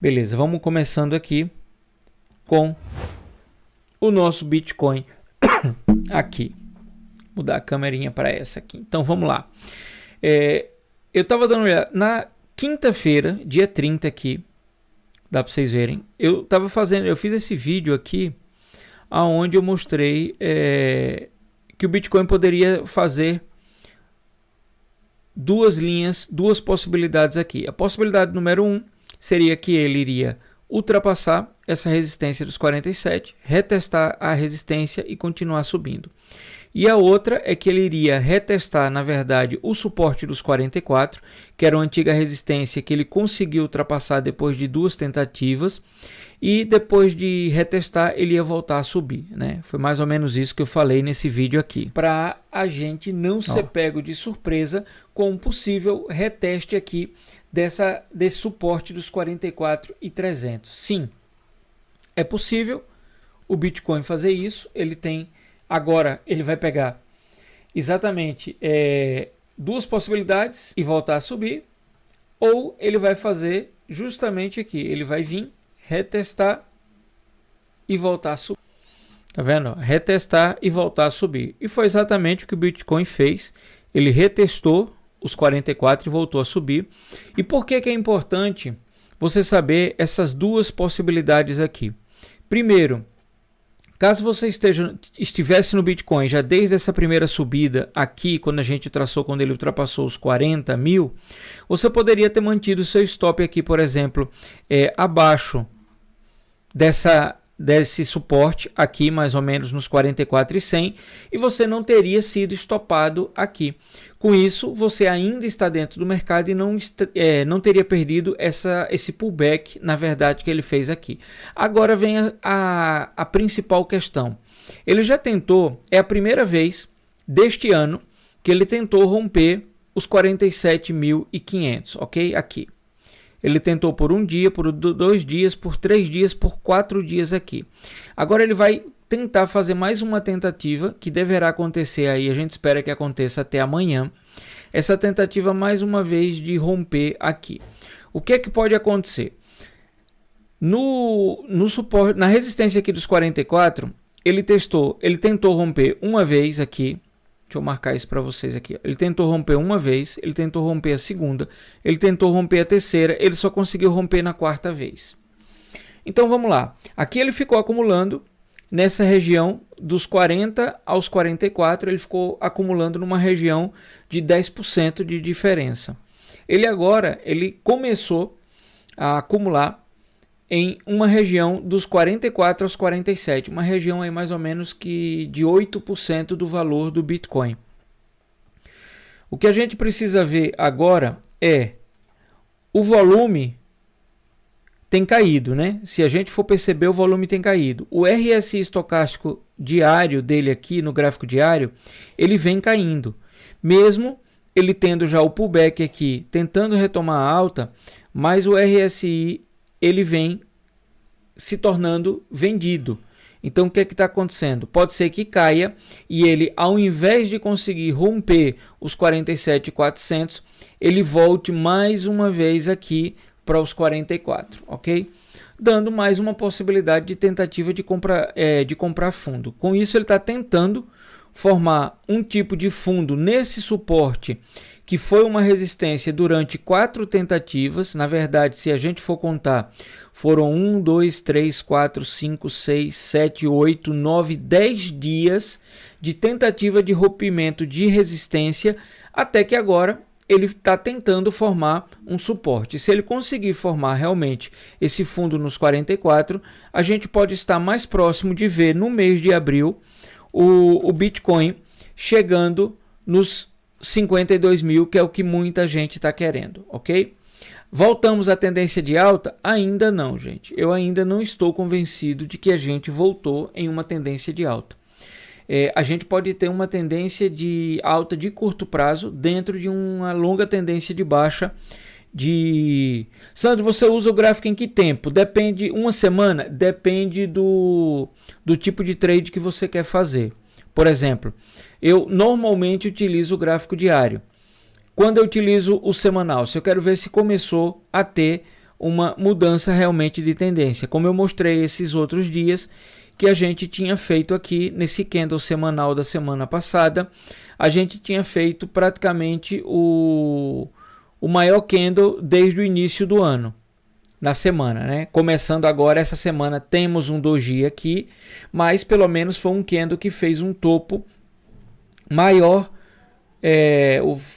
Beleza, vamos começando aqui com o nosso Bitcoin aqui. Vou mudar a câmerinha para essa aqui. Então vamos lá. Eu estava dando uma olhada na quinta-feira, dia 30 aqui, dá para vocês verem. Eu fiz esse vídeo aqui aonde eu mostrei que o Bitcoin poderia fazer duas possibilidades aqui. A possibilidade número 1 seria que ele iria ultrapassar essa resistência dos 47, retestar a resistência e continuar subindo. E a outra é que ele iria retestar, na verdade, o suporte dos 44, que era uma antiga resistência que ele conseguiu ultrapassar depois de duas tentativas, e depois de retestar ele ia voltar a subir, né? Foi mais ou menos isso que eu falei nesse vídeo aqui, para a gente não ser pego de surpresa com um possível reteste aqui desse suporte dos 44 e 300. Sim, é possível o Bitcoin fazer isso. Ele tem agora, ele vai pegar exatamente duas possibilidades e voltar a subir, ou ele vai fazer justamente aqui, ele vai vir retestar e voltar a subir. Tá vendo? Retestar e voltar a subir. E foi exatamente o que o Bitcoin fez. Ele retestou os 44 e voltou a subir. E por que é importante você saber essas duas possibilidades aqui? Primeiro, caso você estivesse no Bitcoin já desde essa primeira subida aqui, quando ele ultrapassou os 40 mil, você poderia ter mantido seu stop aqui, por exemplo, abaixo desse suporte aqui, mais ou menos nos 44.100, e você não teria sido estopado aqui. Com isso, você ainda está dentro do mercado e não teria perdido esse pullback, na verdade, que ele fez aqui. Agora vem a principal questão. Ele já tentou, é a primeira vez deste ano que ele tentou romper os 47.500, ok? Aqui. Ele tentou por um dia, por 2 dias, por 3 dias, por 4 dias aqui. Agora ele vai tentar fazer mais uma tentativa, que deverá acontecer aí, a gente espera que aconteça até amanhã. Essa tentativa mais uma vez de romper aqui. O que é que pode acontecer? No suporte, na resistência aqui dos 44, ele tentou romper uma vez aqui. Deixa eu marcar isso para vocês aqui. Ele tentou romper uma vez, ele tentou romper a segunda, ele tentou romper a terceira, ele só conseguiu romper na quarta vez. Então vamos lá. Aqui ele ficou acumulando nessa região dos 40 aos 44, ele ficou acumulando numa região de 10% de diferença. Ele começou a acumular em uma região dos 44 aos 47, uma região aí mais ou menos que de 8% do valor do Bitcoin. O que a gente precisa ver agora é o volume tem caído, né? Se a gente for perceber, o volume tem caído. O RSI estocástico diário dele aqui no gráfico diário, ele vem caindo. Mesmo ele tendo já o pullback aqui, tentando retomar a alta, mas o RSI ele vem se tornando vendido. Então o que é que está acontecendo? Pode ser que caia e ele, ao invés de conseguir romper os 47.400, ele volte mais uma vez aqui para os 44, ok? Dando mais uma possibilidade de tentativa de comprar fundo. Com isso ele está tentando formar um tipo de fundo nesse suporte que foi uma resistência durante 4 tentativas. Na verdade, se a gente for contar, foram 1, 2, 3, 4, 5, 6, 7, 8, 9, 10 dias de tentativa de rompimento de resistência, até que agora ele está tentando formar um suporte. Se ele conseguir formar realmente esse fundo nos 44, a gente pode estar mais próximo de ver no mês de abril o Bitcoin chegando nos 52 mil, que é o que muita gente está querendo, ok? Voltamos à tendência de alta? Ainda não, gente. Eu ainda não estou convencido de que a gente voltou em uma tendência de alta. A gente pode ter uma tendência de alta de curto prazo dentro de uma longa tendência de baixa. Sandro, você usa o gráfico em que tempo? Depende, uma semana? Depende do tipo de trade que você quer fazer. Por exemplo, eu normalmente utilizo o gráfico diário. Quando eu utilizo o semanal, se eu quero ver se começou a ter uma mudança realmente de tendência. Como eu mostrei esses outros dias que a gente tinha feito aqui nesse candle semanal da semana passada, a gente tinha feito praticamente o maior candle desde o início do ano, na semana, né? Começando agora, essa semana temos um doji aqui, mas pelo menos foi um candle que fez um topo maior,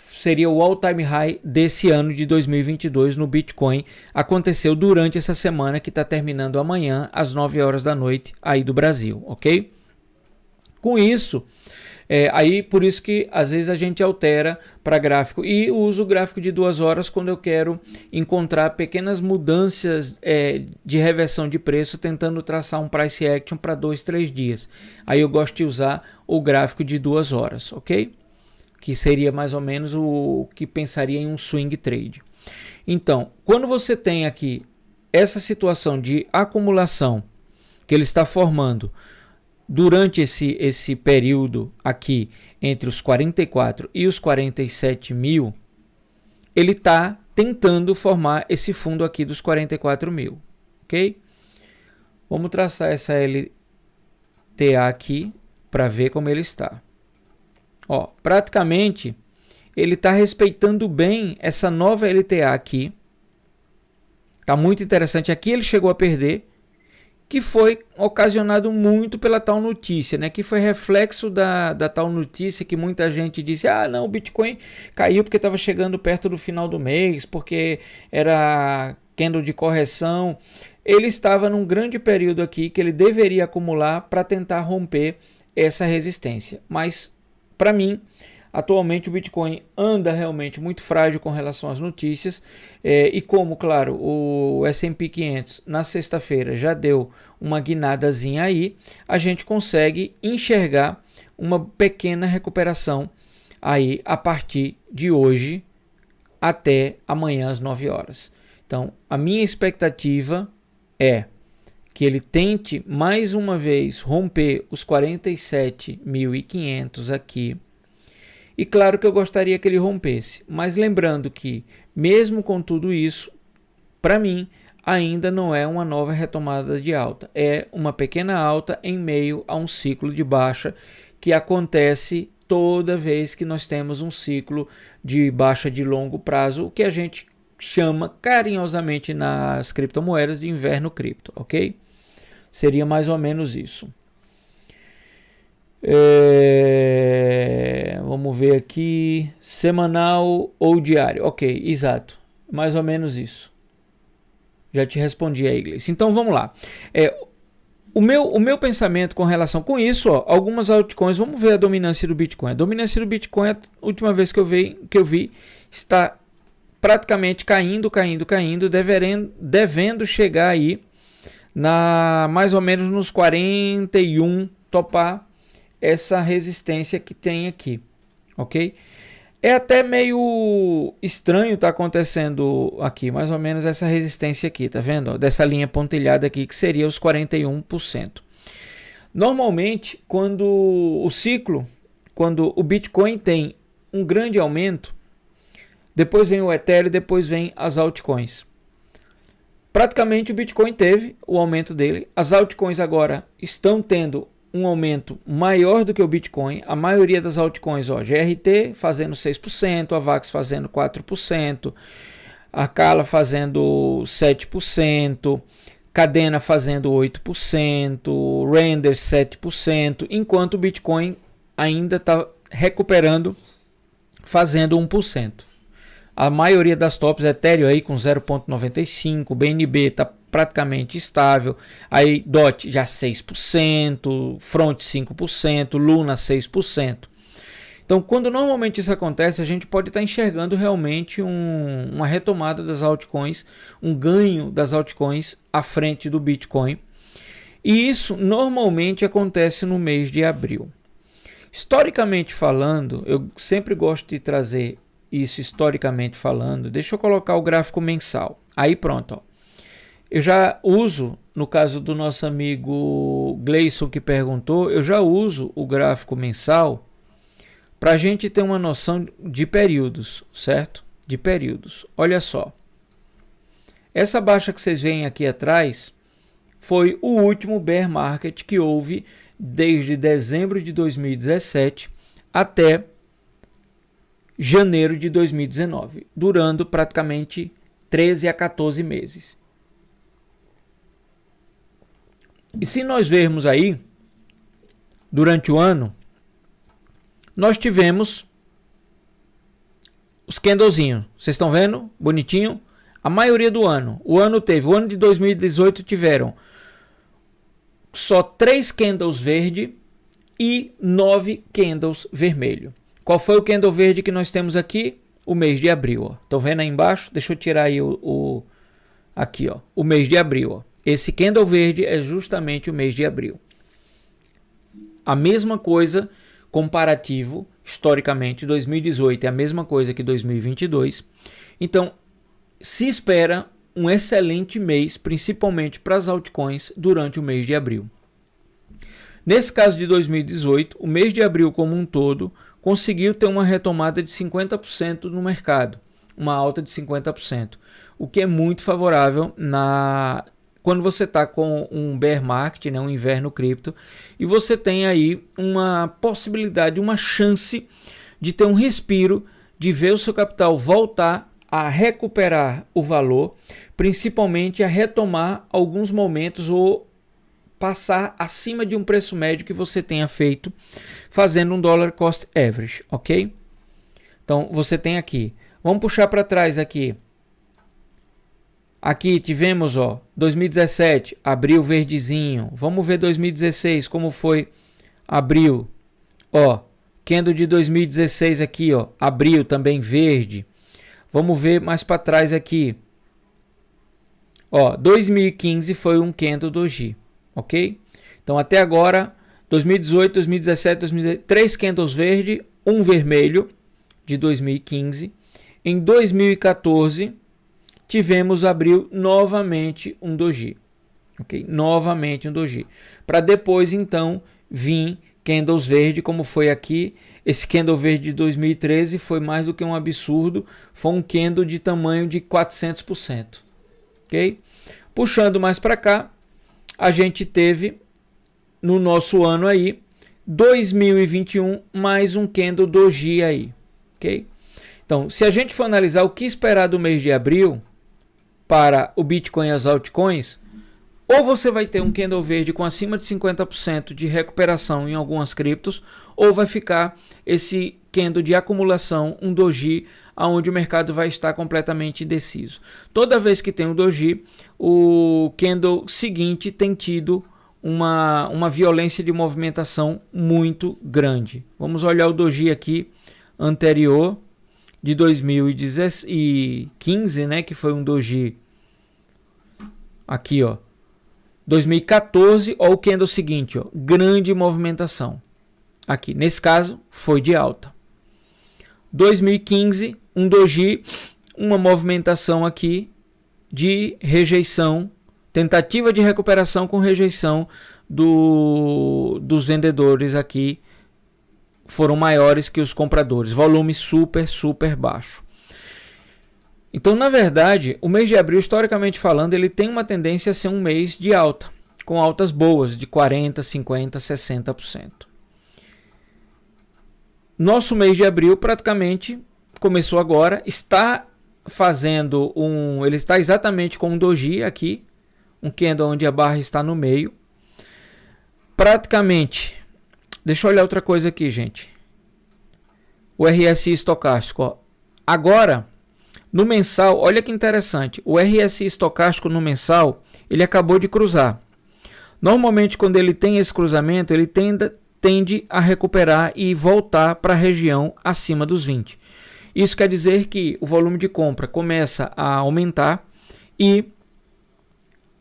seria o all-time high desse ano de 2022 no Bitcoin. Aconteceu durante essa semana que está terminando amanhã às 9 horas da noite aí do Brasil, ok? Com isso, aí por isso que às vezes a gente altera para gráfico e uso o gráfico de 2 horas quando eu quero encontrar pequenas mudanças de reversão de preço, tentando traçar um price action para 2, 3 dias. Aí eu gosto de usar o gráfico de 2 horas, ok? Que seria mais ou menos o que pensaria em um swing trade. Então, quando você tem aqui essa situação de acumulação que ele está formando durante esse período aqui entre os 44 e os 47 mil, ele está tentando formar esse fundo aqui dos 44 mil, ok? Vamos traçar essa LTA aqui para ver como ele está. Ó, praticamente ele está respeitando bem essa nova LTA aqui. Tá muito interessante. Aqui ele chegou a perder, que foi ocasionado muito pela tal notícia, né? Que foi reflexo da tal notícia que muita gente disse: ah, não, o Bitcoin caiu porque estava chegando perto do final do mês, porque era candle de correção. Ele estava num grande período aqui que ele deveria acumular para tentar romper essa resistência, mas para mim, atualmente o Bitcoin anda realmente muito frágil com relação às notícias, e como, claro, o S&P 500 na sexta-feira já deu uma guinadazinha aí, a gente consegue enxergar uma pequena recuperação aí a partir de hoje até amanhã às 9 horas. Então, a minha expectativa é que ele tente mais uma vez romper os 47.500 aqui. E claro que eu gostaria que ele rompesse, mas lembrando que mesmo com tudo isso, para mim ainda não é uma nova retomada de alta, é uma pequena alta em meio a um ciclo de baixa que acontece toda vez que nós temos um ciclo de baixa de longo prazo, o que a gente chama carinhosamente nas criptomoedas de inverno cripto, ok? Seria mais ou menos isso. Vamos ver aqui. Semanal ou diário? Ok, exato. Mais ou menos isso. Já te respondi aí, Gleice. Então vamos lá. O meu pensamento com relação com isso, ó, algumas altcoins, vamos ver a dominância do Bitcoin. A dominância do Bitcoin, a última vez que eu vi está praticamente caindo, devendo chegar aí mais ou menos nos 41, topar essa resistência que tem aqui, ok? É até meio estranho tá acontecendo aqui, mais ou menos essa resistência aqui, tá vendo? Dessa linha pontilhada aqui, que seria os 41%. Normalmente, quando o Bitcoin tem um grande aumento, depois vem o Ethereum, depois vem as altcoins. Praticamente o Bitcoin teve o aumento dele. As altcoins agora estão tendo um aumento maior do que o Bitcoin. A maioria das altcoins, ó, GRT fazendo 6%, a VAX fazendo 4%, a Cala fazendo 7%, Cadena fazendo 8%, Render 7%, enquanto o Bitcoin ainda está recuperando, fazendo 1%. A maioria das tops, Ethereum aí com 0,95%, BNB está praticamente estável, aí DOT já 6%, Front 5%, Luna 6%. Então, quando normalmente isso acontece, a gente pode estar enxergando realmente uma retomada das altcoins, um ganho das altcoins à frente do Bitcoin. E isso normalmente acontece no mês de abril. Historicamente falando, eu sempre gosto de trazer isso historicamente falando. Deixa eu colocar o gráfico mensal. Aí pronto, ó. Eu já uso, no caso do nosso amigo Gleison que perguntou, eu já uso o gráfico mensal para a gente ter uma noção de períodos, certo? De períodos. Olha só. Essa baixa que vocês veem aqui atrás foi o último bear market que houve desde dezembro de 2017 até janeiro de 2019, durando praticamente 13 a 14 meses. E se nós vermos aí, durante o ano, nós tivemos os candlezinhos. Vocês estão vendo? Bonitinho. A maioria do ano. O ano de 2018 tiveram só 3 candles verde e 9 candles vermelho. Qual foi o candle verde que nós temos aqui? O mês de abril. Estão vendo aí embaixo? Deixa eu tirar aí aqui, ó, o mês de abril. Ó. Esse candle verde é justamente o mês de abril. A mesma coisa, comparativo, historicamente, 2018 é a mesma coisa que 2022. Então, se espera um excelente mês, principalmente para as altcoins, durante o mês de abril. Nesse caso de 2018, o mês de abril como um todo conseguiu ter uma retomada de 50% no mercado, uma alta de 50%, o que é muito favorável quando você está com um bear market, né, um inverno cripto, e você tem aí uma possibilidade, uma chance de ter um respiro, de ver o seu capital voltar a recuperar o valor, principalmente a retomar alguns momentos ou passar acima de um preço médio que você tenha feito, fazendo um dollar cost average, ok? Então, você tem aqui. Vamos puxar para trás aqui. Aqui tivemos, ó, 2017, abril verdezinho. Vamos ver 2016, como foi abril. Ó, candle de 2016 aqui, ó, abril também verde. Vamos ver mais para trás aqui. Ó, 2015 foi um candle doji, ok? Então, até agora, 2018, 2017, 2016, 3 candles verde, um vermelho de 2015. Em 2014... tivemos abril novamente um doji, ok? Novamente um doji, para depois então vir candles verde, como foi aqui. Esse candle verde de 2013 foi mais do que um absurdo, foi um candle de tamanho de 400%, ok? Puxando mais para cá, a gente teve no nosso ano aí 2021 mais um candle doji aí, ok? Então, se a gente for analisar o que esperar do mês de abril para o Bitcoin e as altcoins, ou você vai ter um candle verde com acima de 50% de recuperação em algumas criptos, ou vai ficar esse candle de acumulação, um doji, onde o mercado vai estar completamente indeciso. Toda vez que tem um doji, o candle seguinte tem tido uma violência de movimentação muito grande. Vamos olhar o doji aqui anterior, de 2015, né, que foi um doji aqui, ó, 2014, ó, o candle seguinte, ó, grande movimentação. Aqui, nesse caso, foi de alta. 2015, um doji, uma movimentação aqui de rejeição, tentativa de recuperação com rejeição dos vendedores aqui, foram maiores que os compradores, volume super baixo. Então, na verdade, o mês de abril, historicamente falando, ele tem uma tendência a ser um mês de alta, com altas boas de 40%, 50%, 60%. Nosso mês de abril praticamente começou agora, está fazendo ele está exatamente com um doji aqui, um candle onde a barra está no meio. Praticamente, deixa eu olhar outra coisa aqui, gente. O RSI estocástico, ó. Agora, no mensal, olha que interessante. O RSI estocástico no mensal, ele acabou de cruzar. Normalmente, quando ele tem esse cruzamento, ele tende a recuperar e voltar para a região acima dos 20. Isso quer dizer que o volume de compra começa a aumentar e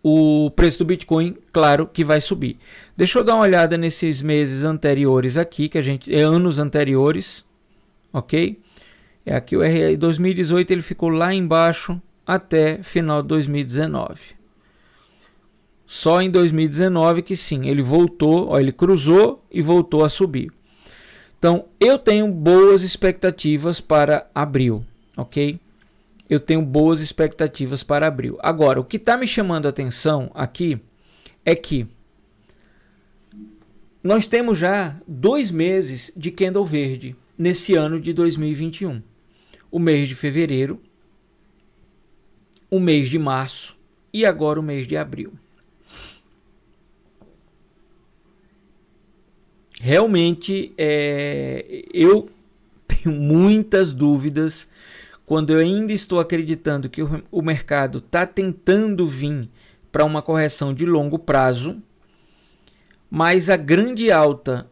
o preço do Bitcoin, claro, que vai subir. Deixa eu dar uma olhada nesses meses anteriores aqui, anos anteriores, ok? É aqui o RSI 2018, ele ficou lá embaixo até final de 2019. Só em 2019 que sim, ele voltou, ó, ele cruzou e voltou a subir. Então, eu tenho boas expectativas para abril, ok? eu tenho boas expectativas para abril. Agora, o que está me chamando a atenção aqui é que nós temos já 2 meses de candle verde nesse ano de 2021. O mês de fevereiro, o mês de março e agora o mês de abril. Realmente, eu tenho muitas dúvidas quando eu ainda estou acreditando que o mercado está tentando vir para uma correção de longo prazo, mas a grande alta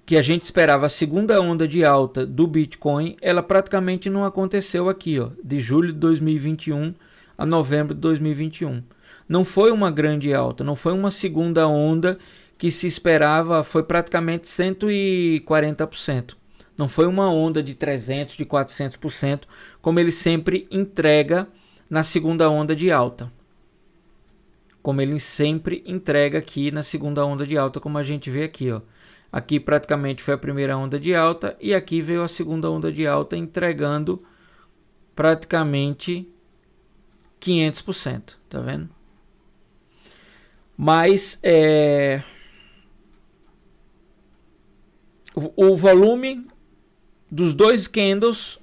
que a gente esperava, a segunda onda de alta do Bitcoin, ela praticamente não aconteceu aqui, ó, de julho de 2021 a novembro de 2021. Não foi uma grande alta, não foi uma segunda onda que se esperava, foi praticamente 140%. Não foi uma onda de 300%, de 400%, como ele sempre entrega na segunda onda de alta. Como ele sempre entrega aqui na segunda onda de alta, como a gente vê aqui, ó. Aqui praticamente foi a primeira onda de alta e aqui veio a segunda onda de alta entregando praticamente 500%, tá vendo? Mas o volume dos 2 candles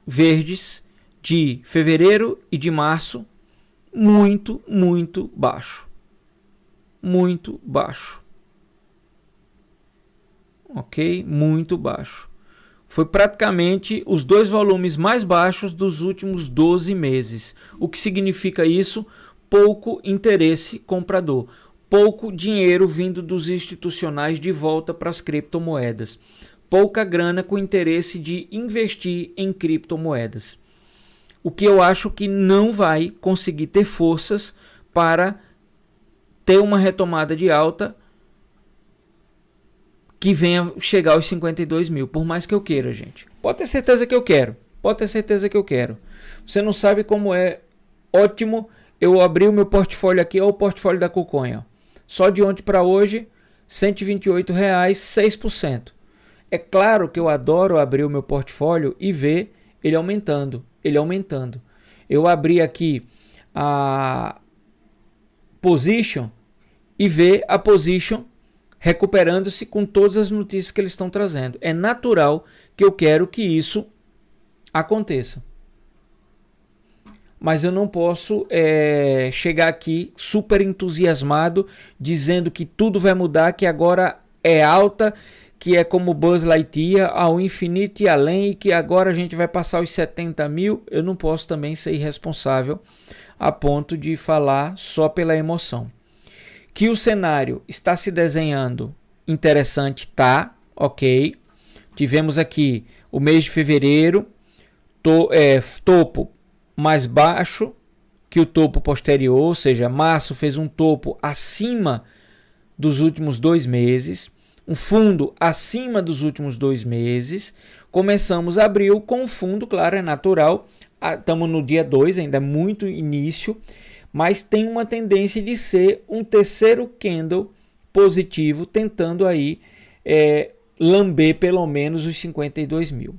verdes de fevereiro e de março muito, muito baixo. Muito baixo. Ok? Muito baixo. Foi praticamente os 2 volumes mais baixos dos últimos 12 meses. O que significa isso? Pouco interesse comprador. Pouco dinheiro vindo dos institucionais de volta para as criptomoedas. Pouca grana com interesse de investir em criptomoedas. O que eu acho que não vai conseguir ter forças para ter uma retomada de alta que venha chegar aos 52 mil, por mais que eu queira, gente. Pode ter certeza que eu quero. Pode ter certeza que eu quero. Você não sabe como é ótimo eu abrir o meu portfólio aqui, ou o portfólio da KuCoin. Só de ontem para hoje, R$ 128, 6%. É claro que eu adoro abrir o meu portfólio e ver ele aumentando. Ele aumentando. Eu abri aqui a position e ver a position recuperando-se com todas as notícias que eles estão trazendo. É natural que eu quero que isso aconteça. Mas eu não posso chegar aqui super entusiasmado, dizendo que tudo vai mudar, que agora é alta, que é como Buzz Lightyear, ao infinito e além, e que agora a gente vai passar os 70 mil. Eu não posso também ser irresponsável a ponto de falar só pela emoção. Que o cenário está se desenhando interessante, tá, ok. Tivemos aqui o mês de fevereiro, topo mais baixo que o topo posterior, ou seja, março fez um topo acima dos últimos 2 meses, um fundo acima dos últimos 2 meses. Começamos abril com o fundo, claro, é natural, estamos no dia 2, ainda é muito início, mas tem uma tendência de ser um terceiro candle positivo, tentando aí lamber pelo menos os 52 mil.